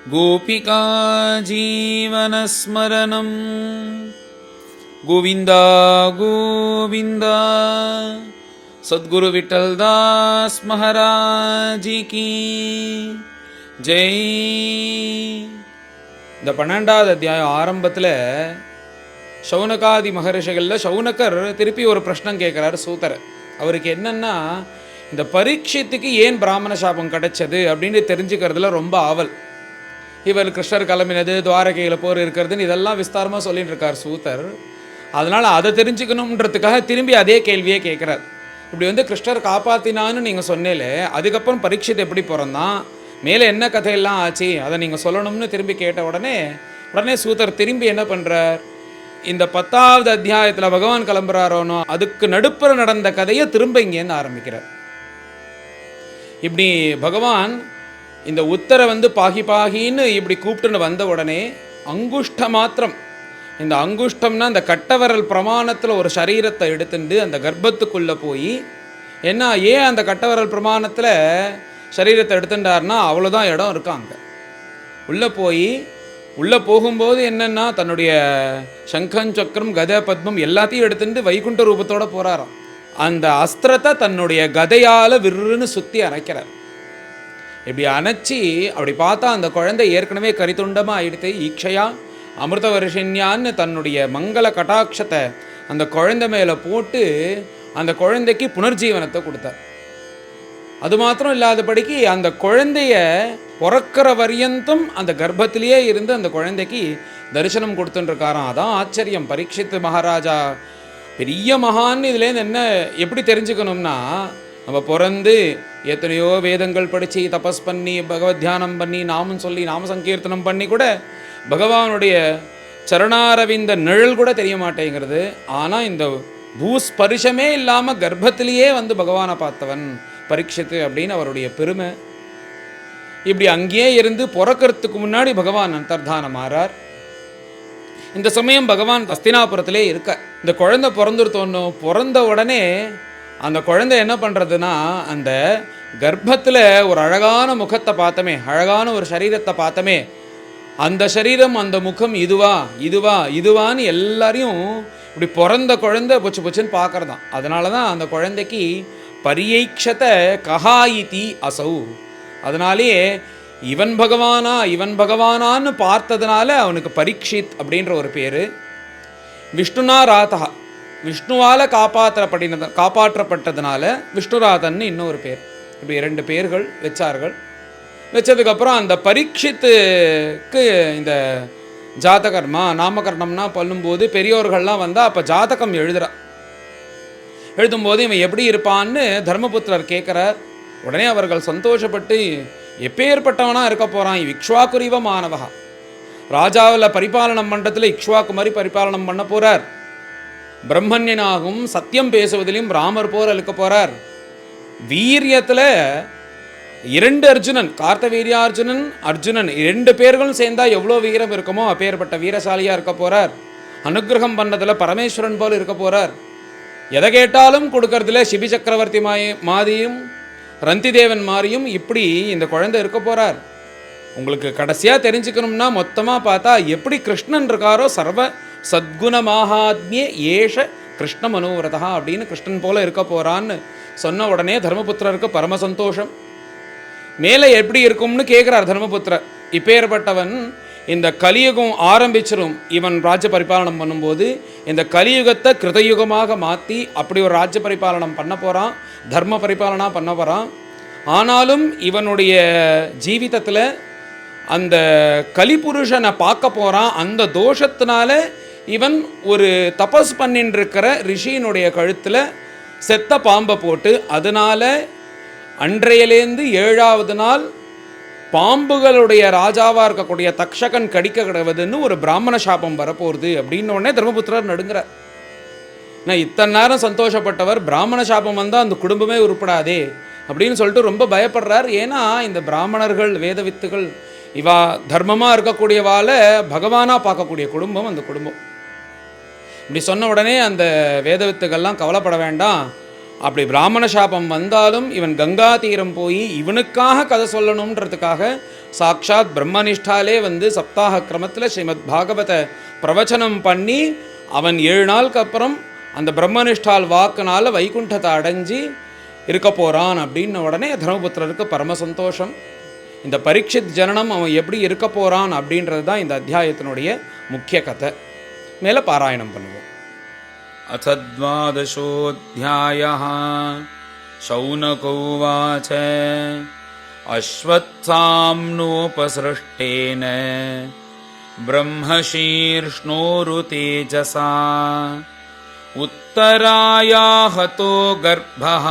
गोपिका जीवनस्मरणं गोविन्द गोविन्द सद्गुरु विठ्ठलदास महाराज की जय. இந்த 12வது அத்தியாயம் ஆரம்பத்தில் சௌனகாதி மகரிஷிகளில் சௌனகர் திருப்பி ஒரு பிரஷ்னம் கேட்குறாரு சூதர். அவருக்கு என்னன்னா, இந்த பரீட்சித்துக்கு ஏன் பிராமண சாபம் கிடைச்சது அப்படின்னு தெரிஞ்சுக்கிறதுல ரொம்ப ஆவல். இவர் கிருஷ்ணர் கிளம்பினது, துவாரகையில் போர் இருக்கிறதுன்னு இதெல்லாம் விஸ்தாரமாக சொல்லிட்டு இருக்கார் சூதர். அதனால் அதை தெரிஞ்சுக்கணுன்றதுக்காக திரும்பி அதே கேள்வியே கேட்குறார். இப்படி கிருஷ்ணர் காப்பாற்றினான்னு நீங்கள் சொன்னேலே, அதுக்கப்புறம் பரீட்சித் எப்படி பிறந்தான், மேலே என்ன கதையெல்லாம் ஆச்சு, அதை நீங்கள் சொல்லணும்னு திரும்பி கேட்ட உடனே சூதர் திரும்பி என்ன பண்ணுறார், இந்த 10வது அத்தியாயத்தில் பகவான் கிளம்புறாரோனோ அதுக்கு நடுப்புற நடந்த கதையை திரும்ப இங்கேருந்து ஆரம்பிக்கிறார். இப்படி பகவான் இந்த உத்தரை பாகி பாகின்னு இப்படி கூப்பிட்டுன்னு வந்த உடனே அங்குஷ்ட மாத்திரம், இந்த அங்குஷ்டம்னா இந்த கட்டவரல் பிரமாணத்தில் ஒரு சரீரத்தை எடுத்துட்டு அந்த கர்ப்பத்துக்குள்ளே போய், ஏன்னா ஏன் அந்த கட்டவரல் பிரமாணத்தில் சரீரத்தை எடுத்துட்டார்னா அவ்வளோதான் இடம் இருக்காங்க. உள்ளே போகும்போது என்னென்னா தன்னுடைய சங்கம் சக்கரம் கதை பத்மம் எல்லாத்தையும் எடுத்துட்டு வைகுண்ட ரூபத்தோடு போகிறாராம். அந்த அஸ்திரத்தை தன்னுடைய கதையால் விருன்னு சுற்றி அணைக்கிறார். இப்படி அணைச்சி அப்படி பார்த்தா அந்த குழந்தை ஏற்கனவே கரித்துண்டமாக ஆயிடுத்து. ஈக்ஷையா அமிர்த வருஷன்யான்னு தன்னுடைய மங்கள கட்டாட்சத்தை அந்த குழந்தை மேலே போட்டு அந்த குழந்தைக்கு புனர்ஜீவனத்தை கொடுத்தார். அது மாத்திரம் இல்லாதபடிக்கு அந்த குழந்தைய பிறக்கிற வரியந்தும் அந்த கர்ப்பத்திலேயே இருந்து அந்த குழந்தைக்கு தரிசனம் கொடுத்துட்டுருக்காராம். அதான் ஆச்சரியம். பரீட்சித் மகாராஜா பெரிய மகான். இதுலேருந்து என்ன எப்படி தெரிஞ்சுக்கணும்னா, நம்ம பிறந்து எத்தனையோ வேதங்கள் படித்து தபஸ் பண்ணி பகவத் தியானம் பண்ணி நாமம் சொல்லி நாம சங்கீர்த்தனம் பண்ணி கூட பகவானுடைய சரணாரவிந்த நிழல் கூட தெரிய மாட்டேங்கிறது. ஆனால் இந்த பூஸ்பரிசமே இல்லாமல் கர்ப்பத்திலேயே பகவானை பார்த்தவன் பரீட்சித்து அப்படின்னு அவருடைய பெருமை. இப்படி அங்கேயே இருந்து பிறக்கிறதுக்கு முன்னாடி பகவான் அந்தர்தானம் ஆறார். இந்த சமயம் பகவான் ஹஸ்தினாபுரத்திலே இருக்க. இந்த குழந்தை பிறந்த உடனே அந்த குழந்தை என்ன பண்ணுறதுன்னா, அந்த கர்ப்பத்தில் ஒரு அழகான முகத்தை பார்த்தமே, அழகான ஒரு சரீரத்தை பார்த்தமே, அந்த சரீரம் அந்த முகம் இதுவான்னு எல்லாரையும் இப்படி பிறந்த குழந்தை பொச்சுன்னு பார்க்கறதான். அதனால தான் அந்த குழந்தைக்கு பரியைக்ஷத கஹாயிதி அசௌ. அதனாலேயே இவன் பகவானான்னு பார்த்ததுனால அவனுக்கு பரீட்சித் அப்படின்ற ஒரு பேர். விஷ்ணுனா ராதா, விஷ்ணுவால் காப்பாற்றப்பட்டதுனால விஷ்ணுராதன்னு இன்னொரு பேர். இப்படி 2 பேர்கள் வச்சார்கள். வச்சதுக்கப்புறம் அந்த பரீட்சித்துக்கு இந்த ஜாதகர்மா நாமகரணம்னா பண்ணும்போது பெரியோர்கள்லாம் வந்தால் அப்போ ஜாதகம் எழுதும்போது இவன் எப்படி இருப்பான்னு தர்மபுத்திரர் கேட்குறார். உடனே அவர்கள் சந்தோஷப்பட்டு, எப்பேற்பட்டவனாக இருக்க போகிறான், இக்ஷ்வாக்குரிவ மாணவகா, ராஜாவில் பரிபாலனம் பண்ணுறதுல இக்ஷ்வாக்கு மாதிரி பரிபாலனம் பண்ண போகிறார், பிரம்மண்யனாகவும் சத்தியம் பேசுவதிலையும் ராமர் போர் அளிக்க போகிறார், வீரியத்தில் 2 அர்ஜுனன், கார்த்தவீரியார்ஜுனன் அர்ஜுனன் 2 பேர்களும் சேர்ந்தா எவ்வளோ வீரம் இருக்குமோ அப்பேற்பட்ட வீரசாலியாக இருக்க போகிறார், அனுகிரகம் பண்ணதில் பரமேஸ்வரன் போல் இருக்க போகிறார், எதை கேட்டாலும் கொடுக்கறதுல சிபி சக்கரவர்த்தி மாதிரியும் ரந்தி தேவன் மாதிரியும் இப்படி இந்த குழந்தை இருக்க போகிறார். உங்களுக்கு கடைசியாக தெரிஞ்சுக்கணும்னா மொத்தமாக பார்த்தா எப்படி கிருஷ்ணன் இருக்காரோ சர்வ சத்குண மகாத்மிய ஏஷ கிருஷ்ண மனோவிரதா அப்படின்னு கிருஷ்ணன் போல இருக்க போகிறான்னு சொன்ன உடனே தர்மபுத்திரருக்கு பரம சந்தோஷம். மேலே எப்படி இருக்கும்னு கேட்குறார் தர்மபுத்திரர். இப்பேற்பட்டவன் இந்த கலியுகம் ஆரம்பிச்சிடும், இவன் ராஜ்ய பரிபாலனம் பண்ணும்போது இந்த கலியுகத்தை கிருதயுகமாக மாற்றி அப்படி ஒரு ராஜ்ய பரிபாலனம் பண்ண போகிறான், தர்ம பரிபாலனாக பண்ண போகிறான். ஆனாலும் இவனுடைய ஜீவிதத்தில் அந்த கலிபுருஷனை பார்க்க போகிறான். அந்த தோஷத்தினால இவன் ஒரு தபஸ் பண்ணின்னு இருக்கிற ரிஷியினுடைய கழுத்தில் செத்த பாம்பை போட்டு, அதனால் அன்றையிலேருந்து 7வது நாள் பாம்புகளுடைய ராஜாவாக இருக்கக்கூடிய தக்ஷகன் கடிக்க கிடவதுன்னு ஒரு பிராமண சாபம் வரப்போகுது அப்படின்னு உடனே தர்மபுத்திரர் நடுங்கிறார். நான் இத்தனை நேரம் சந்தோஷப்பட்டவர், பிராமண சாபம் வந்தால் அந்த குடும்பமே உருப்படாதே அப்படின்னு சொல்லிட்டு ரொம்ப பயப்படுறார். ஏன்னா இந்த பிராமணர்கள் வேதவித்துகள் இவா தர்மமாக இருக்கக்கூடியவால பகவானாக பார்க்கக்கூடிய குடும்பம் அந்த குடும்பம். இப்படி சொன்ன உடனே அந்த வேதவித்துகள்லாம் கவலைப்பட வேண்டாம், அப்படி பிராமண சாபம் வந்தாலும் இவன் கங்கா தீரம் போய் இவனுக்காக கதை சொல்லணுன்றதுக்காக சாக்ஷாத் பிரம்மனிஷ்டாலே வந்து சப்தாக கிரமத்தில் ஸ்ரீமத் பாகவத பிரவச்சனம் பண்ணி அவன் 7 நாளுக்கு அப்புறம் அந்த பிரம்மனிஷ்டால் வாக்குனால வைகுண்டத்தை அடைஞ்சி இருக்க போகிறான் அப்படின்ன உடனே தர்மபுத்திரருக்கு பரம சந்தோஷம். இந்த பரீட்சித் ஜனனம் அவன் எப்படி இருக்க போகிறான் அப்படின்றது தான் இந்த அத்தியாயத்தினுடைய முக்கிய கதை. மேலே பாராயணம் பண்ணுவோம். अथ 12ोऽध्यायः शौनक उवाच अश्वत्थाम्नोपसृष्टेन ब्रह्मशीर्ष्णोरुतेजसा उत्तरायाहतो गर्भः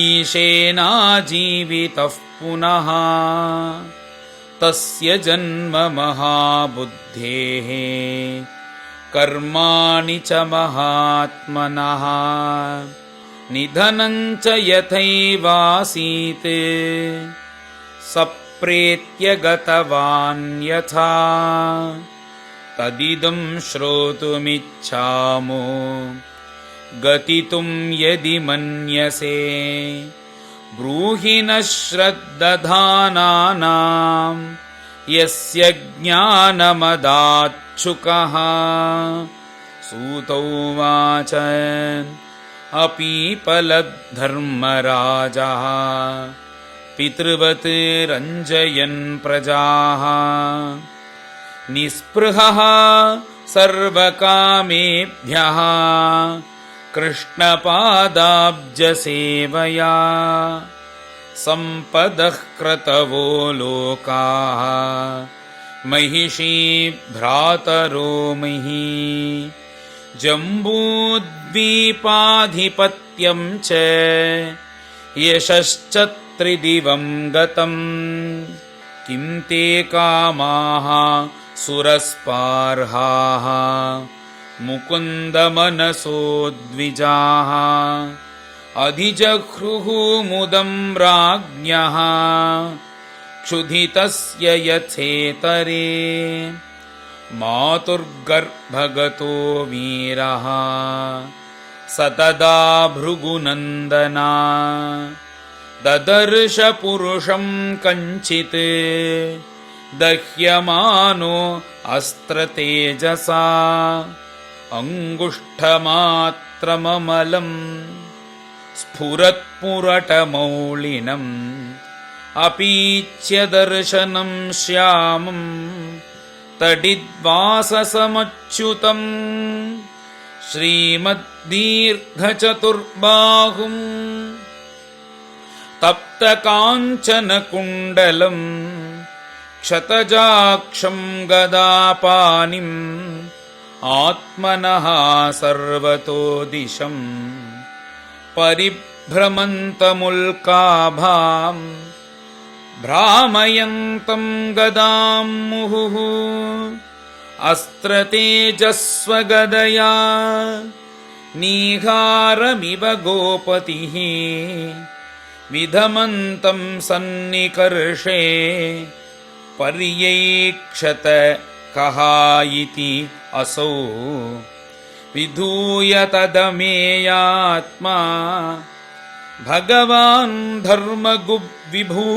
ईशेनाजीवितः पुनः तस्य जन्म महाबुद्धेः कर्माणि च महात्मनः निधनं च यथैवासीत् सप्रेत्य गतवान् यथा तदिदं श्रोतुमिच्छामो गतितुं यदि मन्यसे ब्रूहि न श्रद्दधानानां यस्य ज्ञानमदाच्छुकः। सूत उवाच अपीपलद्धर्मराजः पितृवत् रञ्जयन् प्रजाः निःस्पृहः सर्वकामेभ्यः कृष्णपादाब्जसेवया सम्पदः क्रतवो लोकाः महिषी भ्रातरो मही जम्बूद्वीपाधिपत्यं च यशश्च त्रिदिवं गतम् किं ते कामाः सुरस्पार्हाः मुकुन्दमनसो द्विजाः अधिजह्रुः मुदं राज्ञः क्षुधितस्य यथेतरे मातुर्गर्भगतो वीरः स तदा भृगुनन्दना ददर्श पुरुषं कञ्चित् दह्यमानो अस्त्रतेजसा अङ्गुष्ठमात्रममलं स्फुरत्पुरटमौलिनम् अपीच्य दर्शनं श्यामं तडिद्वाससमच्युतम् श्रीमद्दीर्घचतुर्बाहुं तप्तकाञ्चनकुण्डलं क्षतजाक्षं गदापानिम् आत्मनः सर्वतो दिशं परिभ्रमन्तमुल्काभां भ्रामयन्तं गदां मुहुः अस्त्रतेजस्वगदया निहारमिव गोपतिः विधमन्तं सन्निकर्षे पर्यैक्षत कः इति असौ विधूय तदमेयात्मा भगवान् धर्मगुग्विभू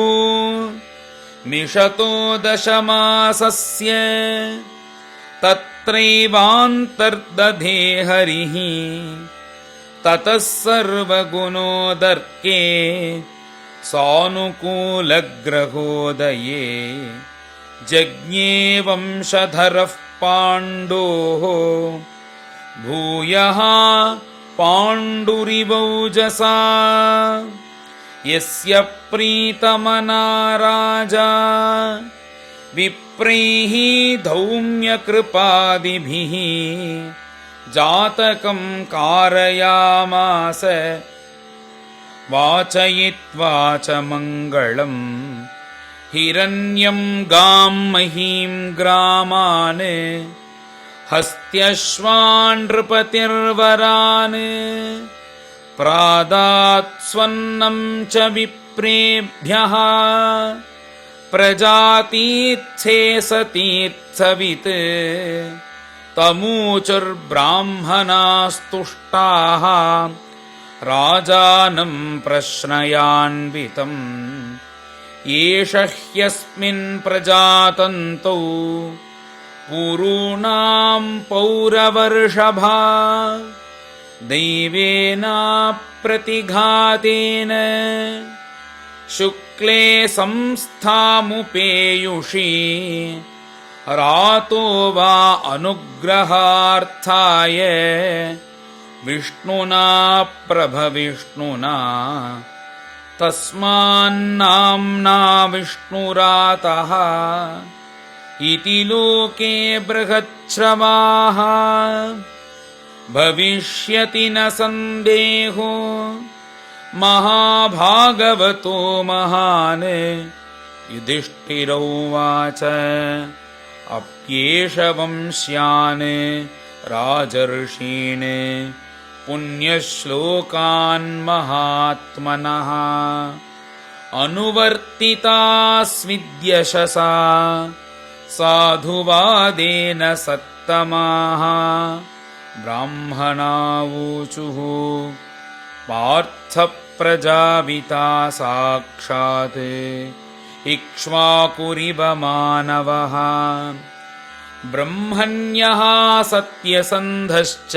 मिषतो दशमासस्य तत्रैवान्तर्दधे हरिः ततः सर्वगुणोदर्के सानुकूलग्रहोदये जज्ञे वंशधरः पाण्डोः भूयः पाण्डुरिवौजसा यस्य प्रीतमना राजा विप्रैः धौम्यकृपादिभिः जातकं कारयामास वाचयित्वा च मङ्गलम् हिरण्यं गां महीं ग्रामान् हस्त्यश्वान् नृपतिर्वरान् प्रादात् स्वन्नं च विप्रेभ्यः प्रजातीत्थे सतीर्थवित् तमूचुर्ब्राह्मणास्तुष्टाः राजानं प्रश्नयान्वितम् एष ह्यस्मिन् प्रजातन्तौ पुरूणां पौरवर्षभा दैवेन प्रतिघातेन शुक्ले संस्थामुपेयुषि रातो वा अनुग्रहार्थाय विष्णुना प्रभविष्णुना तस्मान्नाम्ना विष्णुरातः इति लोके बृहच्छ्रवाः भविष्यति न सन्देहो महाभागवतो महान् युधिष्ठिरोवाच अप्येष वंश्यान् राजर्षीन् पुण्यश्लोकान् महात्मनः अनुवर्तितास्विद्यशसा साधुवादेन सत्तमाः ब्राह्मणावूचुः पार्थ प्रजापिता साक्षात् इक्ष्वाकुरिव मानवः ब्रह्मण्यः सत्यसन्धश्च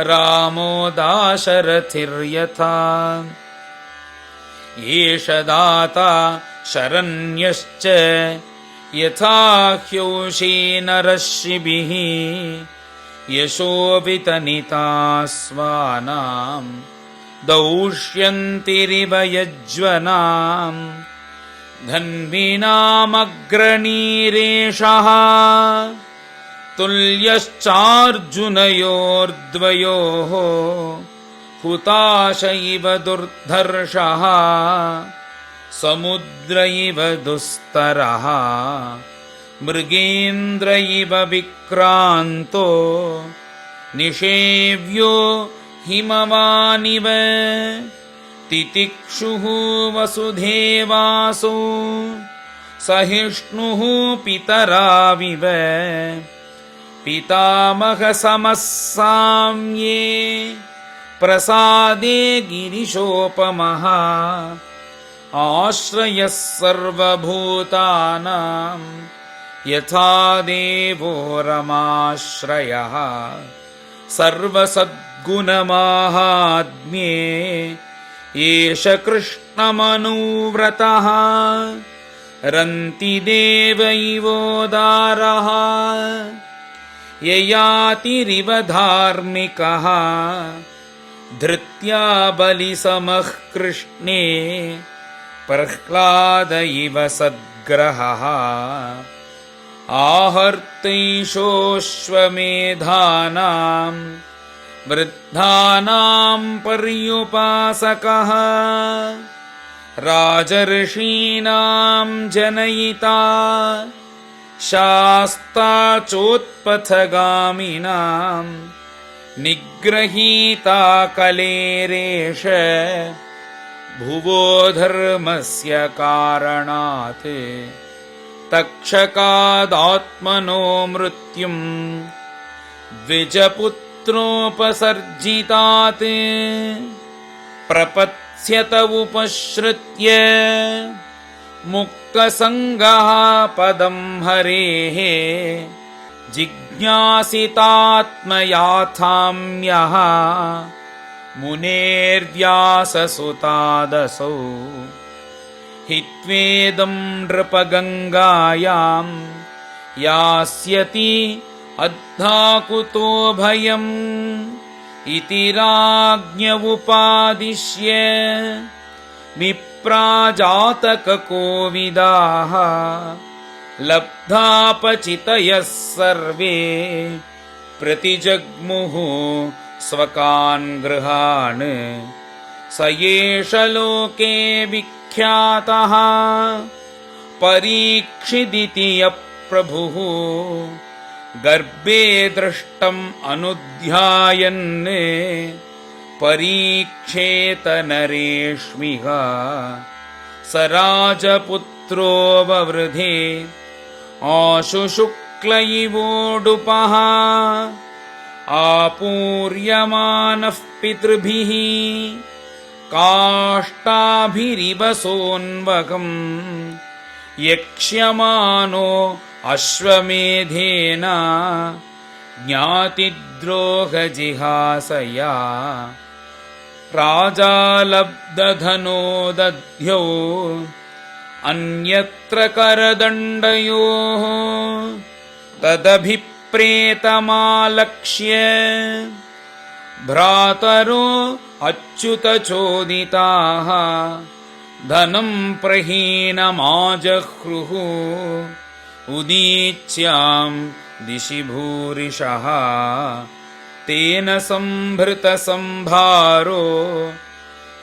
रामो दाशरथिर्यथा एष दाता शरण्यश्च यथा ह्योषी नरर्षिभिः यशोभितनिता स्वानां दौष्यन्तिरिव यज्वनाम् धन्वीनामग्रणीरेषः तुल्यश्चार्जुनयोर्द्वयोः हुताश इव दुर्धर्षः समुद्र इव दुस्तरः मृगेन्द्र इव विक्रान्तो निषेव्यो हिमवानिव तितिक्षुः वसुधेवासो सहिष्णुः पितराविव पितामहसमः साम्ये प्रसादे गिरिशोपमः आश्रयः सर्वभूतानां यथा देवो रमाश्रयः सर्वसद्गुणमाहात्म्ये एष कृष्णमनुव्रतः रन्ति देवैवोदारः ययातिरिव धार्मिकः धृत्या बलिसमः कृष्णे प्रह्लाद इव सद्ग्रहः आहर्तैषोऽश्वमेधानां वृद्धानां पर्युपासकः राजर्षीणां जनयिता शास्ता चोत्पथगामिनां निग्रहीता कलेरेष भुवो धर्मस्य कारणात् तक्षकादात्मनो मृत्युं द्विजपुत्रोपसर्जितात् प्रपत्स्यत उपश्रुत्य मुक्तसङ्गः पदं हरेः जिज्ञासितात्मयाथाम्यः मुनेर्व्याससुतादसौ हित्वेदं नृपगङ्गायां यास्यति अद्धाकुतो भयम् इति राज्ञ उपादिश्य विप्राजातककोविदाः लब्धापचितयः सर्वे प्रतिजग्मुः स्वकान् गृहान् स एष लोके विख्यातः परीक्षिदिति यः प्रभुः गर्भे दृष्टम् अनुध्यायन् परीक्षेत नरेष्मिह स राजपुत्रो ववृधे आशु शुक्ल इवोडुपः आपूर्यमानः पितृभिः काष्ठाभिरिव सोन्वकम् यक्ष्यमानो अश्वमेधेन ज्ञातिद्रोहजिहासया राजा लब्धधनो दध्यौ अन्यत्र करदण्डयोः तदभिप्रेतमालक्ष्य भ्रातरो अच्युतचोदिताः धनं प्रहीनमाजह्रुः उदीच्यां दिशि भूरिशः तेन संभृतसंभारो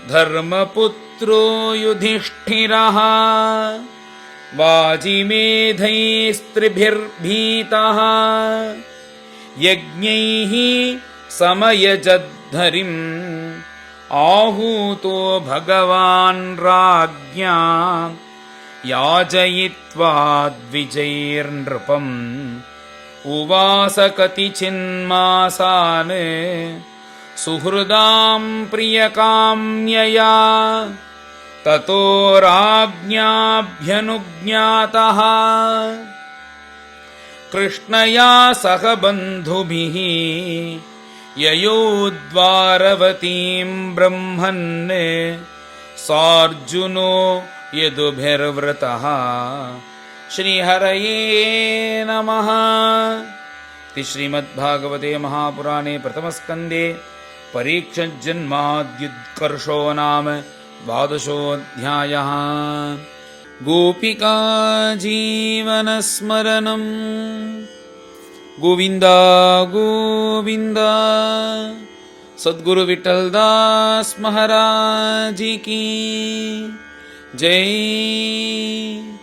धर्मपुत्रो युधिष्ठिरः वाजिमेधैस्त्रिभिर्भीतः यज्ञैः समयजद्धरिम् आहूतो भगवान् राज्ञा याजयित्वा द्विजैर्नृपम् उवास कतिचिन्मासान् सुहृदां प्रियकाम्यया ततो राज्ञाभ्यनुज्ञातः कृष्णया सह बन्धुभिः ययो द्वारवतीं ब्रह्मन् सार्जुनो यदुभिर्वृतः श्रीहरये नमः। श्रीमद्भागवते महापुराणे प्रथमस्कन्धे परीक्षज्जन्माद्युत्कर्षो नाम 12ोऽध्यायः। गोपिका जीवनस्मरणम् गोविन्द गोविन्द। सद्गुरु विठ्ठलदास महाराज की जय।